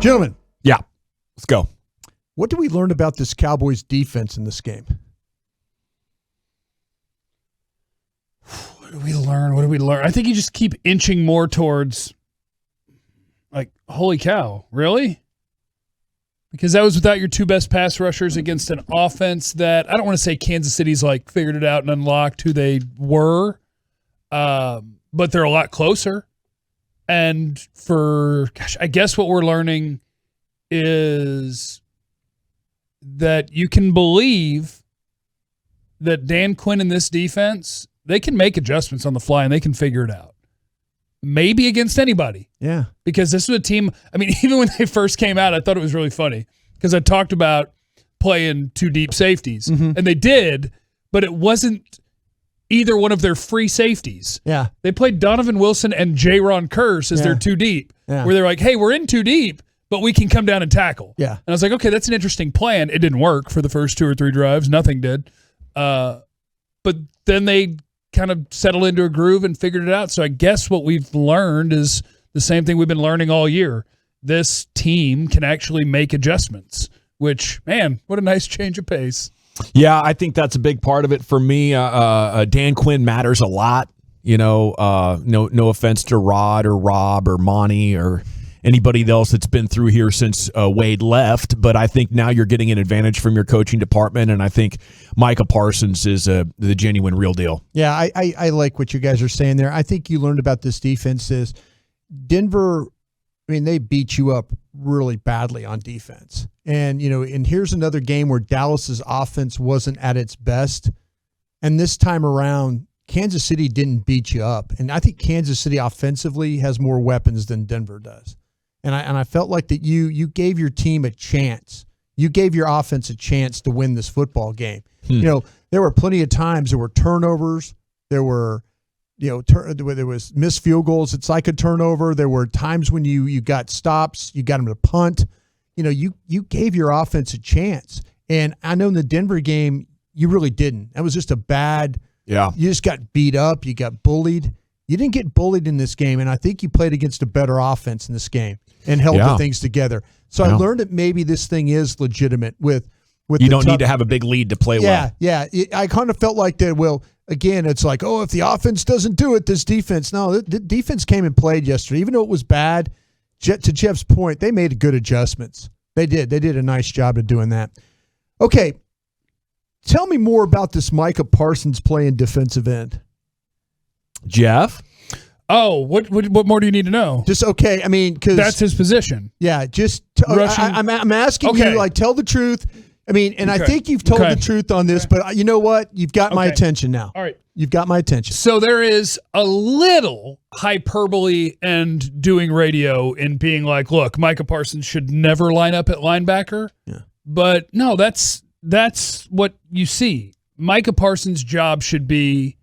Gentlemen. Yeah. Let's go. What did we learn about this Cowboys defense in this game? What did we learn? I think you just keep inching more towards, like, holy cow, really? Because that was without your two best pass rushers against an offense that, I don't want to say Kansas City's, like, figured it out and unlocked who they were, but they're a lot closer. And I guess what we're learning is that you can believe that Dan Quinn and this defense, they can make adjustments on the fly and they can figure it out. Maybe against anybody. Yeah. Because this was a team, I mean, even when they first came out, I thought it was really funny because I talked about playing two deep safeties. Mm-hmm. And they did, but it wasn't either one of their free safeties. Yeah. They played Donovan Wilson and Jaron Kearse as their two deep, where they're like, hey, we're in too deep, but we can come down and tackle. Yeah. And I was like, okay, that's an interesting plan. It didn't work for the first 2 or 3 drives. Nothing did. But then they kind of settled into a groove and figured it out. So I guess what we've learned is the same thing we've been learning all year. This team can actually make adjustments, which, man, what a nice change of pace. Yeah, I think that's a big part of it for me. Dan Quinn matters a lot. You know, no offense to Rod or Rob or Monty or anybody else that's been through here since Wade left, but I think now you're getting an advantage from your coaching department, and I think Micah Parsons is the genuine real deal. Yeah, I like what you guys are saying there. I think you learned about this defense is Denver, I mean, they beat you up really badly on defense. And, you know, and here's another game where Dallas's offense wasn't at its best, and this time around, Kansas City didn't beat you up. And I think Kansas City offensively has more weapons than Denver does. And I felt like that you gave your team a chance. You gave your offense a chance to win this football game. You know, there were plenty of times there were turnovers. There were, you know, there was missed field goals. It's like a turnover. There were times when you got stops. You got them to punt. You know, you gave your offense a chance. And I know in the Denver game, you really didn't. That was just a bad – you just got beat up. You got bullied. You didn't get bullied in this game, and I think you played against a better offense in this game and held the things together. So I learned that maybe this thing is legitimate with you don't need to have a big lead to play well. Yeah. I kind of felt like that, well, again, it's like, oh, if the offense doesn't do it, this defense. No, the defense came and played yesterday. Even though it was bad, to Jeff's point, they made good adjustments. They did. They did a nice job of doing that. Okay, tell me more about this Micah Parsons playing defensive end. Jeff? Oh, what more do you need to know? Just okay. I mean, because that's his position. Yeah, just I'm asking you, like, tell the truth. I mean, and I think you've told the truth on this, but you know what? You've got my attention now. All right, you've got my attention. So there is a little hyperbole and doing radio in being like, look, Micah Parsons should never line up at linebacker. Yeah, but no, that's what you see. Micah Parsons' job should be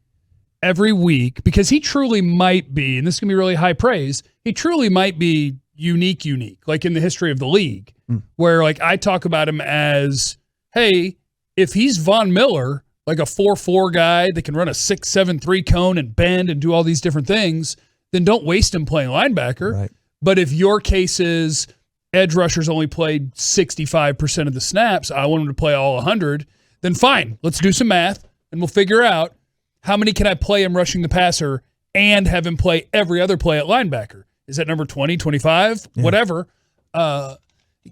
every week, because he truly might be, and this is going to be really high praise, he truly might be unique, like in the history of the league, where like I talk about him as, hey, if he's Von Miller, like a 4.4 guy that can run a 6.7 cone and bend and do all these different things, then don't waste him playing linebacker. Right. But if your case is edge rushers only played 65% of the snaps, I want him to play all 100, then fine, let's do some math and we'll figure out how many can I play him rushing the passer and have him play every other play at linebacker? Is that number 20, 25, whatever?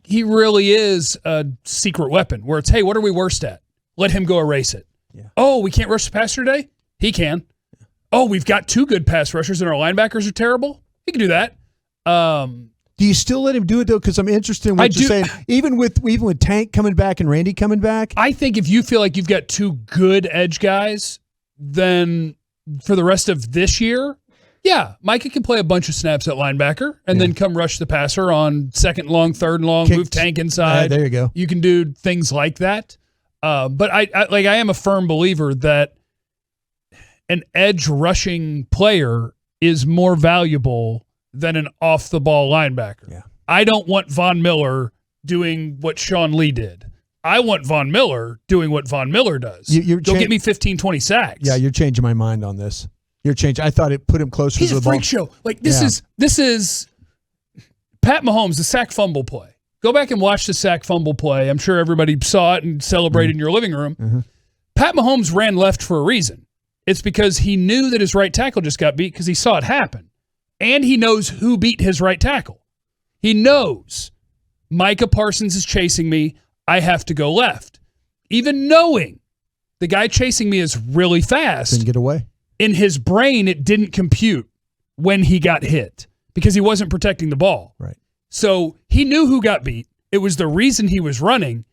He really is a secret weapon where it's, hey, what are we worst at? Let him go erase it. Yeah. Oh, we can't rush the passer today? He can. Yeah. Oh, we've got 2 good pass rushers and our linebackers are terrible? He can do that. Do you still let him do it, though? Because I'm interested in what you're saying. Even with Tank coming back and Randy coming back? I think if you feel like you've got 2 good edge guys, then for the rest of this year, yeah, Micah can play a bunch of snaps at linebacker and then come rush the passer on 2nd and long, 3rd and long, move Tank inside. There you go. You can do things like that. But I am a firm believer that an edge rushing player is more valuable than an off-the-ball linebacker. Yeah. I don't want Von Miller doing what Sean Lee did. I want Von Miller doing what Von Miller does. Go get me 15, 20 sacks. Yeah, you're changing my mind on this. You're changing. I thought it put him closer to the ball. He's a freak show. Like this is Pat Mahomes, the sack fumble play. Go back and watch the sack fumble play. I'm sure everybody saw it and celebrated in your living room. Mm-hmm. Pat Mahomes ran left for a reason. It's because he knew that his right tackle just got beat because he saw it happen. And he knows who beat his right tackle. He knows Micah Parsons is chasing me. I have to go left. Even knowing the guy chasing me is really fast. Didn't get away. In his brain, it didn't compute when he got hit because he wasn't protecting the ball. Right. So he knew who got beat. It was the reason he was running.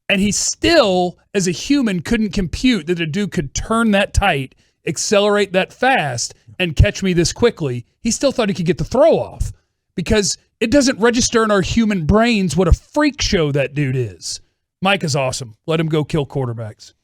And he still, as a human, couldn't compute that a dude could turn that tight, accelerate that fast, and catch me this quickly. He still thought he could get the throw off because it doesn't register in our human brains what a freak show that dude is. Mike is awesome. Let him go kill quarterbacks.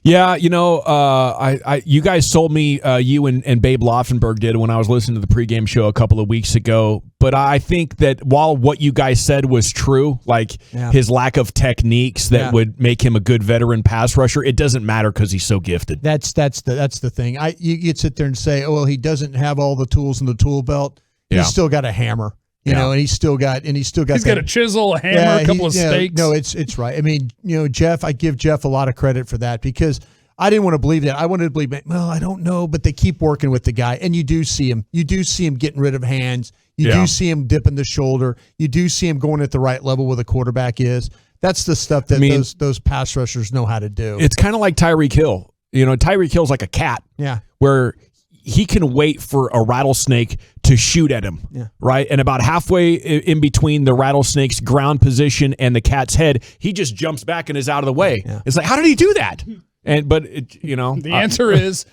Yeah, you guys sold me, you and Babe Loffenberg did when I was listening to the pregame show a couple of weeks ago. But I think that while what you guys said was true, like his lack of techniques that would make him a good veteran pass rusher, it doesn't matter because he's so gifted. That's the thing. You'd sit there and say, oh, well, he doesn't have all the tools in the tool belt. He's still got a hammer. You know, and he's got a chisel, a hammer, a couple of stakes. No, it's right. I mean, Jeff, I give Jeff a lot of credit for that because I didn't want to believe that. I wanted to believe, well, I don't know, but they keep working with the guy, and you do see him. You do see him getting rid of hands. You do see him dipping the shoulder. You do see him going at the right level where the quarterback is. That's the stuff that those pass rushers know how to do. It's kind of like Tyreek Hill. Tyreek Hill's like a cat. Yeah. Where he can wait for a rattlesnake to shoot at him, right? And about halfway in between the rattlesnake's ground position and the cat's head, he just jumps back and is out of the way. Yeah. It's like, how did he do that? The answer is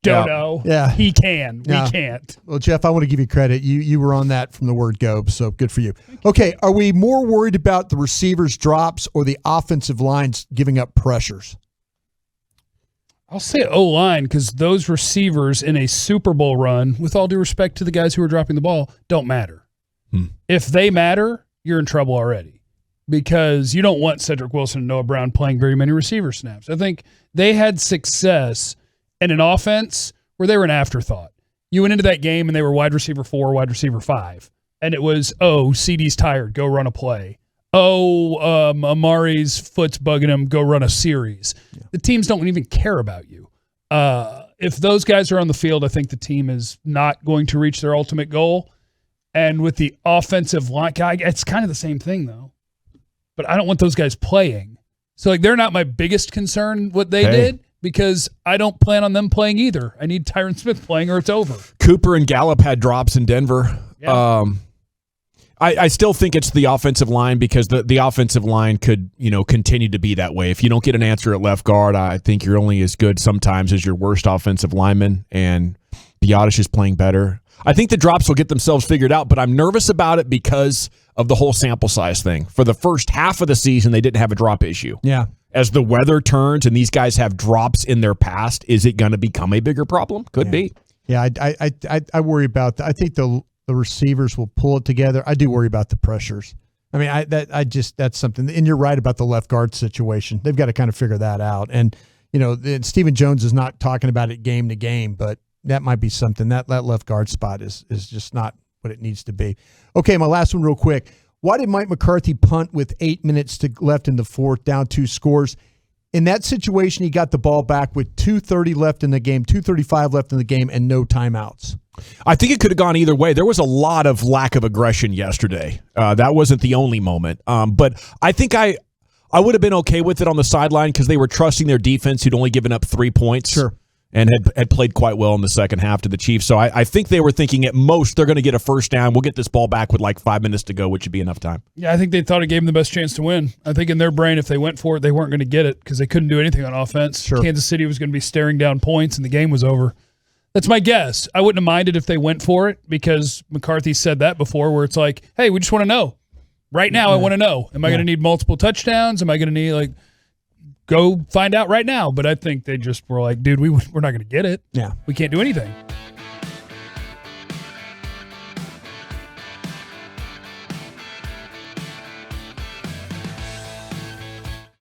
don't know. Yeah, he can. We can't. Well, Jeff, I want to give you credit. You were on that from the word go, so good for you. Okay, are we more worried about the receivers' drops or the offensive lines giving up pressures? I'll say O-line because those receivers in a Super Bowl run, with all due respect to the guys who are dropping the ball, don't matter. If they matter, you're in trouble already because you don't want Cedric Wilson and Noah Brown playing very many receiver snaps. I think they had success in an offense where they were an afterthought. You went into that game and they were wide receiver 4, wide receiver 5, and it was, CD's tired, go run a play. Amari's foot's bugging him, go run a series. Yeah. The teams don't even care about you. If those guys are on the field, I think the team is not going to reach their ultimate goal. And with the offensive line, it's kind of the same thing, though. But I don't want those guys playing. So, they're not my biggest concern, what they did, because I don't plan on them playing either. I need Tyron Smith playing or it's over. Cooper and Gallup had drops in Denver. Yeah. I still think it's the offensive line because the offensive line could, continue to be that way. If you don't get an answer at left guard, I think you're only as good sometimes as your worst offensive lineman, and Biadasz is playing better. I think the drops will get themselves figured out, but I'm nervous about it because of the whole sample size thing. For the first half of the season, they didn't have a drop issue. Yeah. As the weather turns and these guys have drops in their past, is it going to become a bigger problem? Could be. Yeah, I worry about that. I think the receivers will pull it together. I do worry about the pressures. I mean, that's something. And you're right about the left guard situation. They've got to kind of figure that out. And Stephen Jones is not talking about it game to game, but that might be something. That left guard spot is just not what it needs to be. Okay, my last one real quick. Why did Mike McCarthy punt with 8 minutes left in the fourth, down 2 scores? In that situation, he got the ball back with 2:30 left in the game, 2:35 left in the game, and no timeouts. I think it could have gone either way. There was a lot of lack of aggression yesterday. That wasn't the only moment. But I think I would have been okay with it on the sideline because they were trusting their defense, who'd only given up 3 points. Sure. And had played quite well in the second half to the Chiefs. So I think they were thinking at most they're going to get a first down. We'll get this ball back with 5 minutes to go, which would be enough time. Yeah, I think they thought it gave them the best chance to win. I think in their brain, if they went for it, they weren't going to get it because they couldn't do anything on offense. Sure. Kansas City was going to be staring down points, and the game was over. That's my guess. I wouldn't have minded if they went for it because McCarthy said that before where it's like, hey, we just want to know. Right now, I want to know. Am I going to need multiple touchdowns? Am I going to need, go find out right now? But I think they just were like, dude, we're not going to get it. Yeah. We can't do anything.